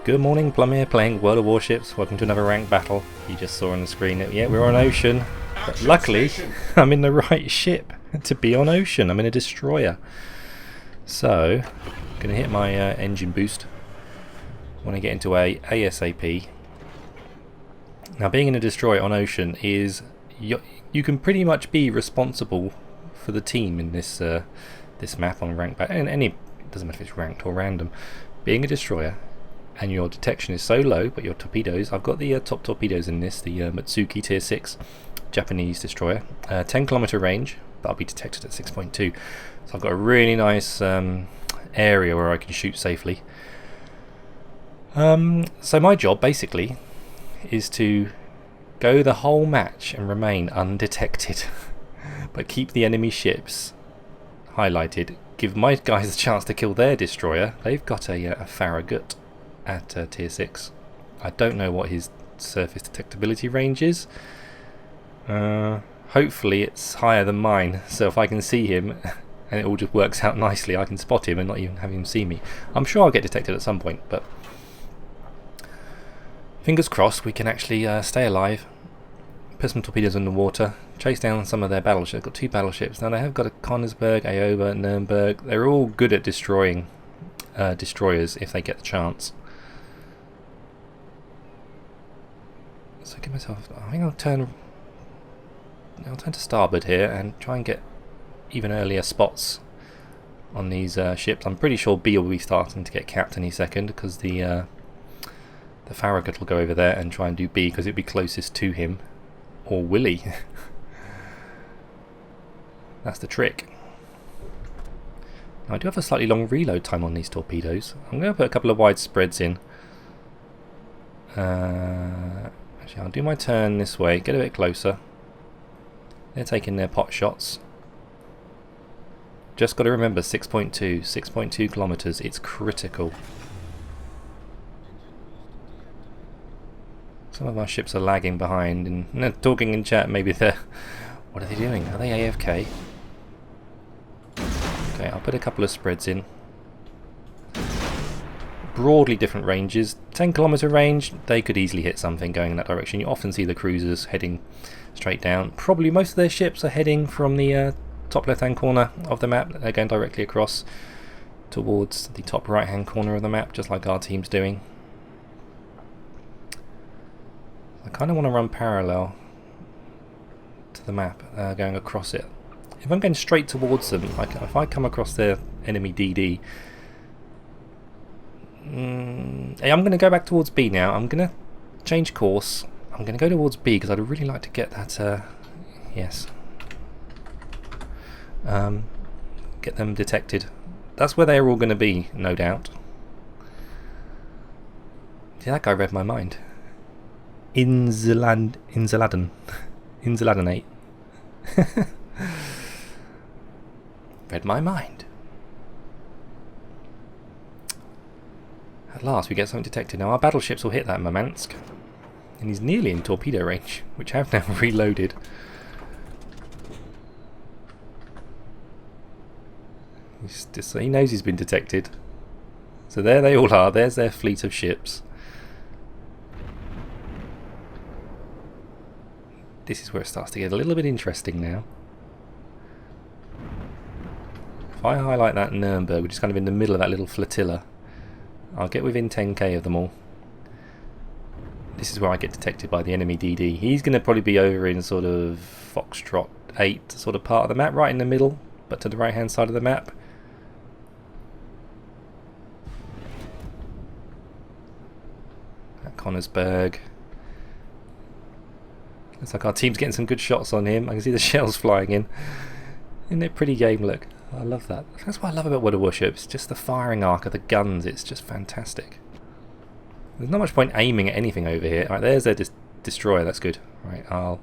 Good morning, Plum here, playing World of Warships. Welcome to another ranked battle. You just saw on the screen that, yeah, we're on Ocean. But luckily, I'm in the right ship to be on Ocean. I'm in a destroyer. So, I'm going to hit my engine boost. I want to get into a ASAP. Now, being in a destroyer on Ocean is... You can pretty much be responsible for the team in this this map on ranked battle. And it doesn't matter if it's ranked or random. Being a destroyer, and your detection is so low, but your torpedoes, I've got the top torpedoes in this, the Mutsuki tier 6 Japanese destroyer, 10 kilometer range, but I'll be detected at 6.2, so I've got a really nice area where I can shoot safely. So my job basically is to go the whole match and remain undetected, but keep the enemy ships highlighted, give my guys a chance to kill their destroyer. They've got a Farragut at tier 6. I don't know what his surface detectability range is. Hopefully it's higher than mine, so if I can see him and it all just works out nicely, I can spot him and not even have him see me. I'm sure I'll get detected at some point, but fingers crossed we can actually stay alive, put some torpedoes in the water, chase down some of their battleships. They've got 2 battleships. Now they have got a Konigsberg, Iowa, Nuremberg. They're all good at destroying destroyers if they get the chance. So give myself, I think I'll turn to starboard here and try and get even earlier spots on these ships. I'm pretty sure B will be starting to get capped any second, because the Farragut will go over there and try and do B because it'll be closest to him. Or will he? That's the trick. Now, I do have a slightly long reload time on these torpedoes. I'm going to put a couple of wide spreads in. Actually, I'll do my turn this way, get a bit closer. They're taking their pot shots. Just got to remember 6.2 kilometers, it's critical. Some of our ships are lagging behind and they're talking in chat. Maybe they're... What are they doing? Are they AFK? Okay, I'll put a couple of spreads in. Broadly different ranges. 10 kilometer range, they could easily hit something going in that direction. You often see the cruisers heading straight down. Probably most of their ships are heading from the top left hand corner of the map. They're going directly across towards the top right hand corner of the map, just like our team's doing. I kind of want to run parallel to the map, going across it. If I'm going straight towards them, if I come across their enemy DD, I'm going to go back towards B now. I'm going to change course. I'm going to go towards B because I'd really like to get that, yes, get them detected. That's where they're all going to be, no doubt. Yeah, that guy read my mind. Inzeladen 8. Read my mind. At last we get something detected. Now our battleships will hit that Murmansk, and he's nearly in torpedo range, which I have now reloaded. He knows he's been detected. So there they all are. There's their fleet of ships. This is where it starts to get a little bit interesting now. If I highlight that Nuremberg, which is kind of in the middle of that little flotilla, I'll get within 10k of them all. This is where I get detected by the enemy DD. He's going to probably be over in sort of Foxtrot 8 sort of part of the map, right in the middle, but to the right hand side of the map. At Konigsberg. Looks like our team's getting some good shots on him. I can see the shells flying in. Isn't it pretty game look? I love that. That's what I love about World of Warships. Just the firing arc of the guns. It's just fantastic. There's not much point aiming at anything over here. Alright, there's their destroyer. That's good. Right, I'll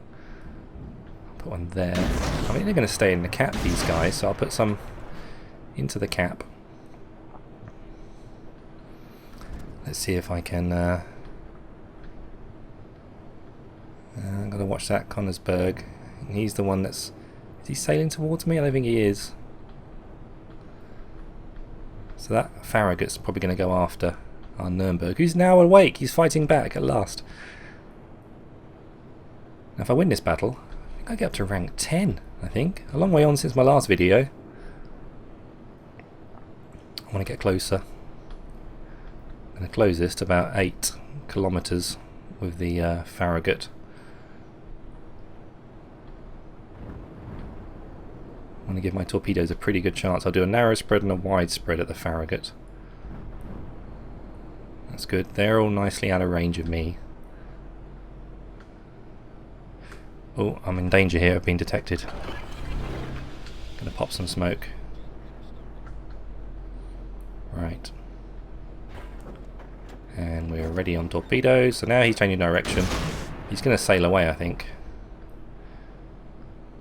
put one there. I think they're going to stay in the cap, these guys, so I'll put some into the cap. Let's see if I can... I'm going to watch that Konigsberg. He's the one that's... Is he sailing towards me? I don't think he is. So that Farragut's probably going to go after Our Nuremberg, who's now awake. He's fighting back at last. Now if I win this battle, I think I get up to rank 10, I think. A long way on since my last video. I want to get closer. I'm going to close this to about 8 kilometers with the Farragut. I want to give my torpedoes a pretty good chance. I'll do a narrow spread and a wide spread at the Farragut. That's good. They're all nicely out of range of me. Oh, I'm in danger here. I've been detected. Gonna pop some smoke. Right. And we're ready on torpedoes. So now he's changing direction. He's gonna sail away, I think.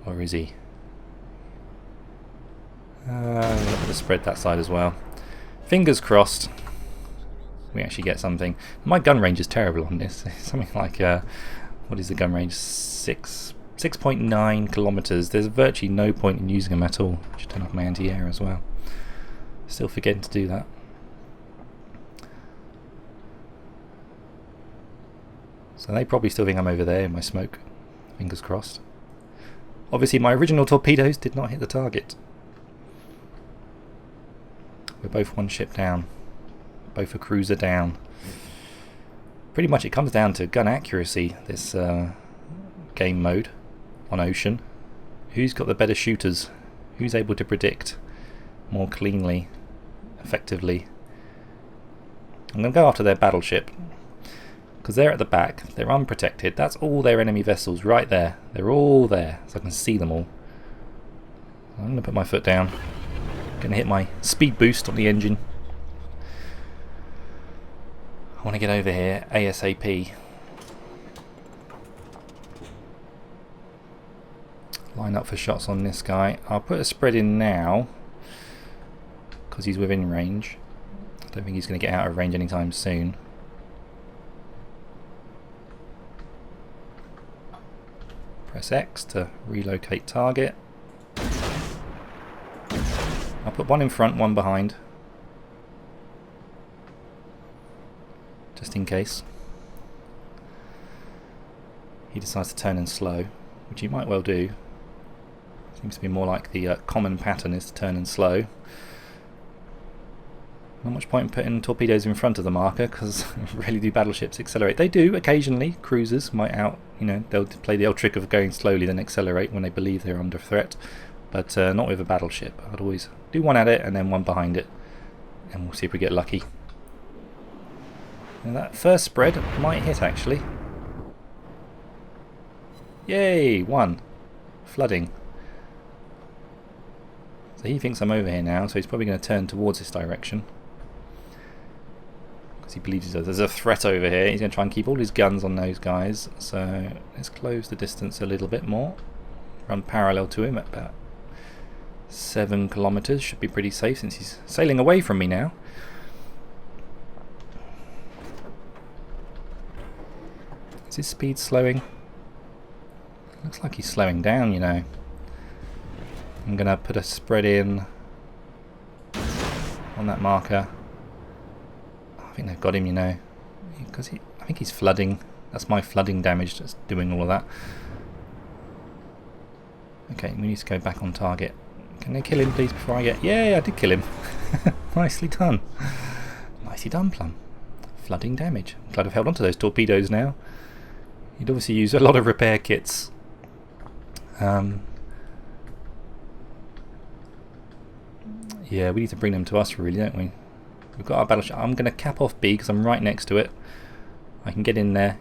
Or is he? I'm gonna put a spread that side as well. Fingers crossed. We actually get something. My gun range is terrible on this. Something like, what is the gun range? 6.9 kilometers. There's virtually no point in using them at all. I should turn off my anti-air as well. Still forgetting to do that. So they probably still think I'm over there in my smoke. Fingers crossed. Obviously my original torpedoes did not hit the target. We're both one ship down. Both a cruiser down. Pretty much it comes down to gun accuracy, this game mode on Ocean. Who's got the better shooters? Who's able to predict more cleanly, effectively? I'm going to go after their battleship, because they're at the back, they're unprotected. That's all their enemy vessels right there. They're all there, so I can see them all. I'm going to put my foot down. Going to hit my speed boost on the engine. I want to get over here ASAP. Line up for shots on this guy. I'll put a spread in now because he's within range. I don't think he's going to get out of range anytime soon. Press X to relocate target. I'll put one in front, one behind. Just in case he decides to turn and slow, which he might well do. Seems to be more like the common pattern is to turn and slow. Not much point in putting torpedoes in front of the marker because really do battleships accelerate. They do occasionally. Cruisers might they'll play the old trick of going slowly then accelerate when they believe they're under threat, but not with a battleship. I'd always do one at it and then one behind it, and we'll see if we get lucky. Now that first spread might hit actually. Yay! One. Flooding. So he thinks I'm over here now, so he's probably going to turn towards this direction. Because he believes there's a threat over here. He's going to try and keep all his guns on those guys. So let's close the distance a little bit more. Run parallel to him at about 7 kilometers. Should be pretty safe since he's sailing away from me now. Is his speed slowing? Looks like he's slowing down, you know. I'm going to put a spread in on that marker. I think they've got him, you know. Because I think he's flooding. That's my flooding damage that's doing all of that. Okay, we need to go back on target. Can they kill him, please, before I get... Yeah, I did kill him. Nicely done. Nicely done, Plum. Flooding damage. I'm glad I've held on to those torpedoes now. You'd obviously use a lot of repair kits. Yeah, we need to bring them to us really, don't we? We've got our battleship. I'm going to cap off B because I'm right next to it. I can get in there,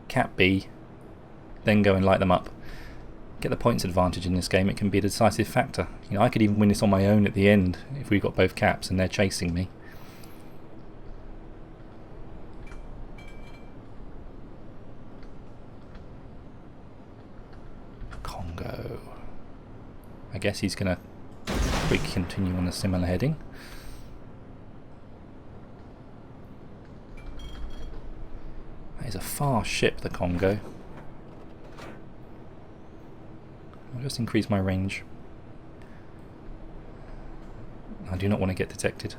cap B, then go and light them up. Get the points advantage in this game. It can be a decisive factor. You know, I could even win this on my own at the end if we've got both caps and they're chasing me. Congo. I guess he's going to continue on a similar heading. That is a fast ship, the Congo. I'll just increase my range. I do not want to get detected.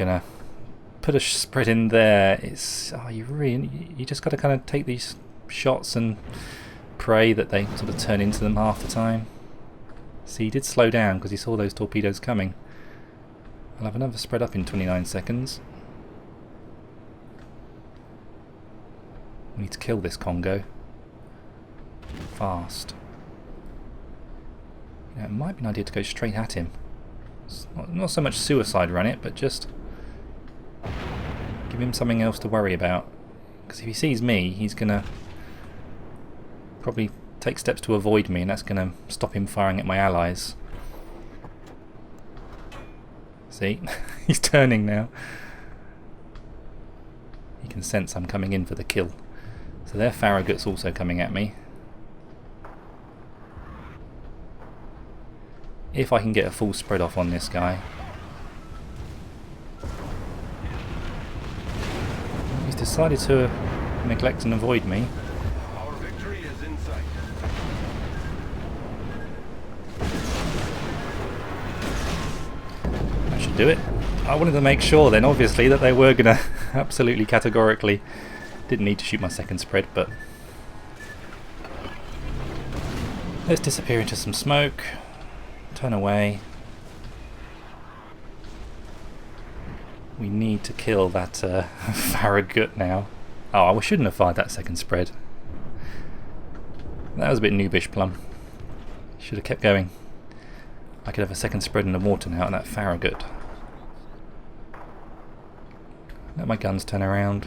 gonna put a spread in there. It's you just got to kind of take these shots and pray that they sort of turn into them half the time. See, he did slow down because he saw those torpedoes coming. I'll have another spread up in 29 seconds. We need to kill this Congo fast. It might be an idea to go straight at him. It's not so much suicide run it, but just give him something else to worry about. Because if he sees me, he's going to probably take steps to avoid me, and that's going to stop him firing at my allies. See? He's turning now. He can sense I'm coming in for the kill. So their Farragut's also coming at me. If I can get a full spread off on this guy. He's decided to neglect and avoid me. Our victory is in sight. That should do it. I wanted to make sure then, obviously, that they were going to absolutely categorically... Didn't need to shoot my second spread, but... Let's disappear into some smoke. Turn away. We need to kill that Farragut now. Oh, I shouldn't have fired that second spread. That was a bit noobish, Plum. Should have kept going. I could have a second spread in the water now and that Farragut. Let my guns turn around.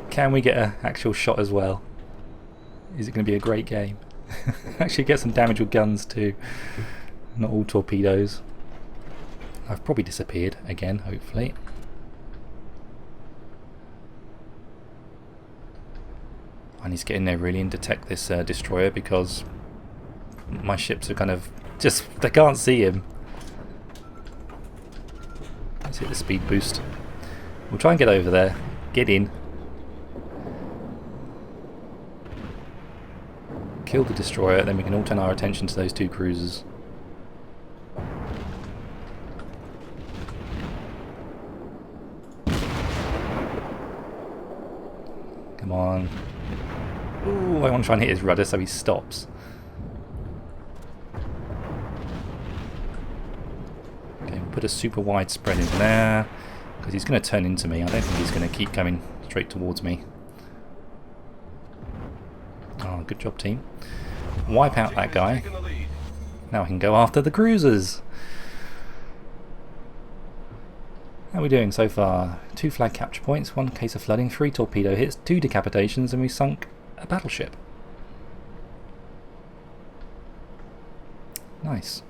Can we get an actual shot as well? Is it going to be a great game? Actually get some damage with guns too. Not all torpedoes. I've probably disappeared again, hopefully. I need to get in there really and detect this destroyer, because my ships are kind of just... they can't see him. Let's hit the speed boost. We'll try and get over there. Get in. Kill the destroyer, then we can all turn our attention to those two cruisers. Come on. Ooh, I want to try and hit his rudder so he stops. Okay, we'll put a super wide spread in there, because he's going to turn into me. I don't think he's going to keep coming straight towards me. Oh, good job, team. Wipe out that guy. Now I can go after the cruisers. How are we doing so far? 2 flag capture points, 1 case of flooding, 3 torpedo hits, 2 decapitations, and we sunk a battleship. Nice.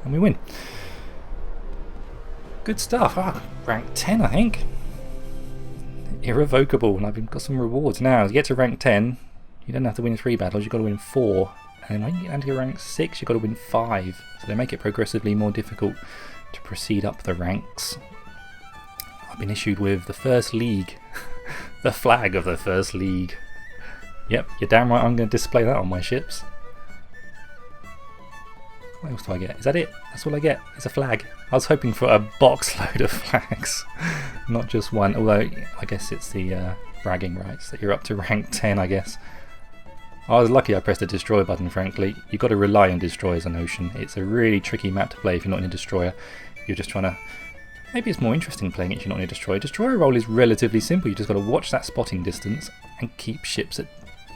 And we win. Good stuff. Ah, rank 10, I think. Irrevocable, and I've got some rewards now. To get to rank 10, you don't have to win 3 battles, you've got to win 4. And when you get down to rank 6, you've got to win 5. So they make it progressively more difficult to proceed up the ranks. I've been issued with the First League. The flag of the First League. Yep, you're damn right I'm going to display that on my ships. What else do I get? Is that it? That's all I get. It's a flag. I was hoping for a box load of flags, not just one. Although I guess it's the bragging rights that you're up to rank 10, I guess. I was lucky I pressed the destroyer button, frankly. You've got to rely on destroyers on Ocean. It's a really tricky map to play if you're not in a destroyer. You're just trying to... Maybe it's more interesting playing it if you're not in a destroyer. Destroyer role is relatively simple. You just got to watch that spotting distance and keep ships at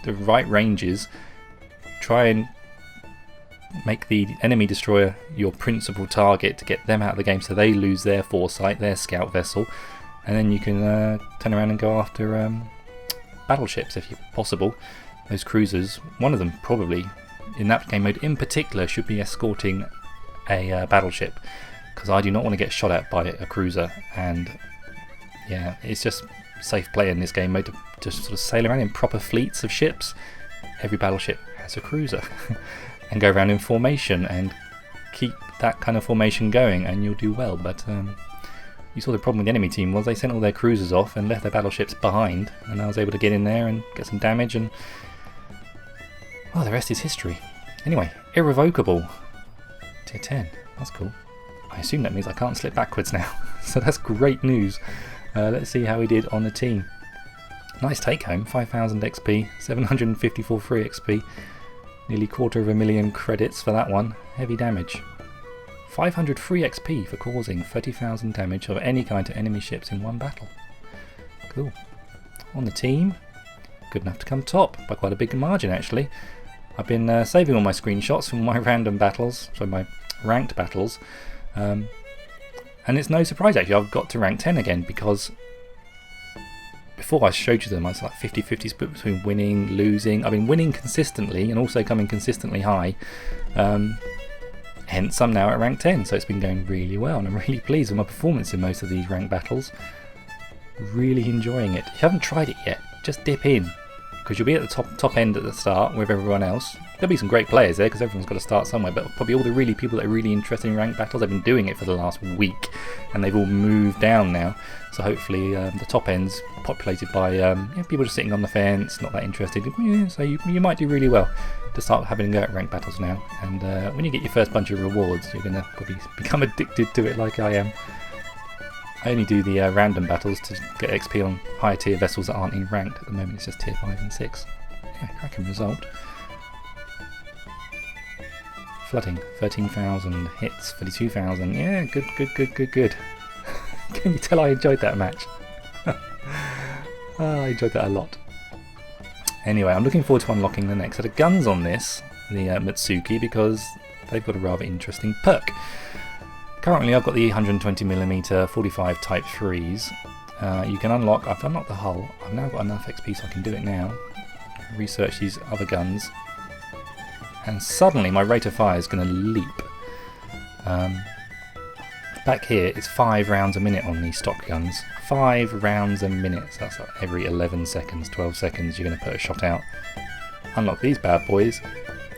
the right ranges. Try and make the enemy destroyer your principal target to get them out of the game so they lose their foresight, their scout vessel, and then you can turn around and go after battleships if possible. Those cruisers, one of them probably in that game mode in particular should be escorting a battleship, because I do not want to get shot at by a cruiser, and yeah, it's just safe play in this game mode to just sort of sail around in proper fleets of ships. Every battleship has a cruiser. And go around in formation and keep that kind of formation going, and you'll do well. But you saw the problem with the enemy team was they sent all their cruisers off and left their battleships behind, and I was able to get in there and get some damage, and Oh, the rest is history. Anyway, irrevocable. Tier 10. That's cool. I assume that means I can't slip backwards now. So that's great news. Let's see how he did on the team. Nice take home. 5,000 XP. 754 free XP. Nearly 250,000 credits for that one. Heavy damage. 500 free XP for causing 30,000 damage of any kind to enemy ships in one battle. Cool. On the team, good enough to come top by quite a big margin actually. I've been saving all my screenshots from my random battles, so my ranked battles, and it's no surprise actually I've got to rank 10 again, because before I showed you them I was like 50-50 split between winning, losing. I've been winning consistently and also coming consistently high. Hence I'm now at rank 10, so it's been going really well and I'm really pleased with my performance in most of these ranked battles. Really enjoying it. If you haven't tried it yet, just dip in, because you'll be at the top end at the start with everyone else. There'll be some great players there because everyone's got to start somewhere, but probably all the really people that are really interested in ranked battles, they've been doing it for the last week and they've all moved down now, so hopefully the top end's populated by people just sitting on the fence, not that interested. Yeah, so you might do really well to start having a go at ranked battles now, and when you get your first bunch of rewards you're going to probably become addicted to it like I am. I only do the random battles to get XP on higher tier vessels that aren't in ranked. At the moment it's just tier 5 and 6. Yeah, cracking result. Flooding, 13,000 hits, 32,000. Yeah, good. Can you tell I enjoyed that match? I enjoyed that a lot. Anyway, I'm looking forward to unlocking the next set of guns on this, the Mutsuki, because they've got a rather interesting perk. Currently I've got the 120mm 45 Type 3s. You can unlock, I've unlocked the hull, I've now got enough XP so I can do it now. Research these other guns. And suddenly my rate of fire is going to leap. Back here it's 5 rounds a minute on these stock guns. 5 rounds a minute, so that's like every 11 seconds, 12 seconds you're going to put a shot out. Unlock these bad boys.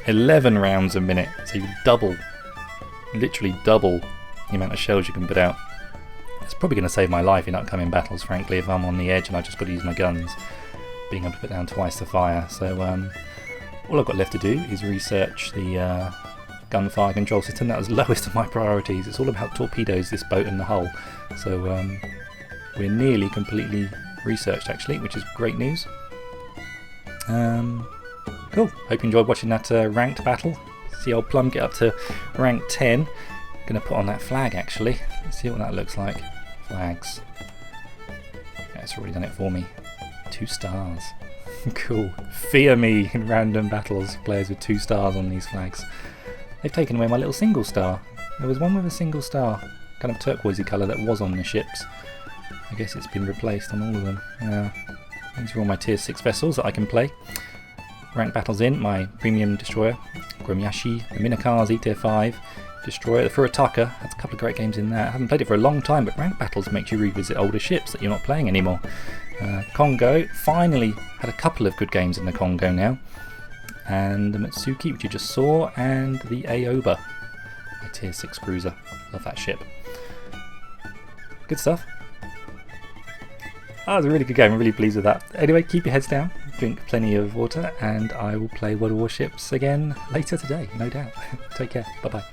11 rounds a minute, so you double, literally double the amount of shells you can put out. It's probably going to save my life in upcoming battles, frankly, if I'm on the edge and I've just got to use my guns, being able to put down twice the fire. So all I've got left to do is research the gunfire control system. That was lowest of my priorities. It's all about torpedoes, this boat and the hull. So we're nearly completely researched actually, which is great news. Cool. Hope you enjoyed watching that ranked battle. See old Plum get up to rank 10. Going to put on that flag actually. Let's see what that looks like. Flags. Yeah, it's already done it for me. 2 stars. Cool. Fear me in random battles, players with 2 stars on these flags. They've taken away my little single star. There was one with a single star, kind of turquoisey colour, that was on the ships. I guess it's been replaced on all of them. These are all my tier 6 vessels that I can play. Rank battles in, my premium destroyer, Gromyashi, the Minakaze tier 5 destroyer, the Furataka, has a couple of great games in there. I haven't played it for a long time, but rank battles make you revisit older ships that you're not playing anymore. Congo, finally had a couple of good games in the Congo now. And the Mutsuki, which you just saw, and the Aoba, my tier 6 cruiser. Love that ship. Good stuff. That was a really good game, I'm really pleased with that. Anyway, keep your heads down, drink plenty of water, and I will play World of Warships again later today, no doubt. Take care, bye bye.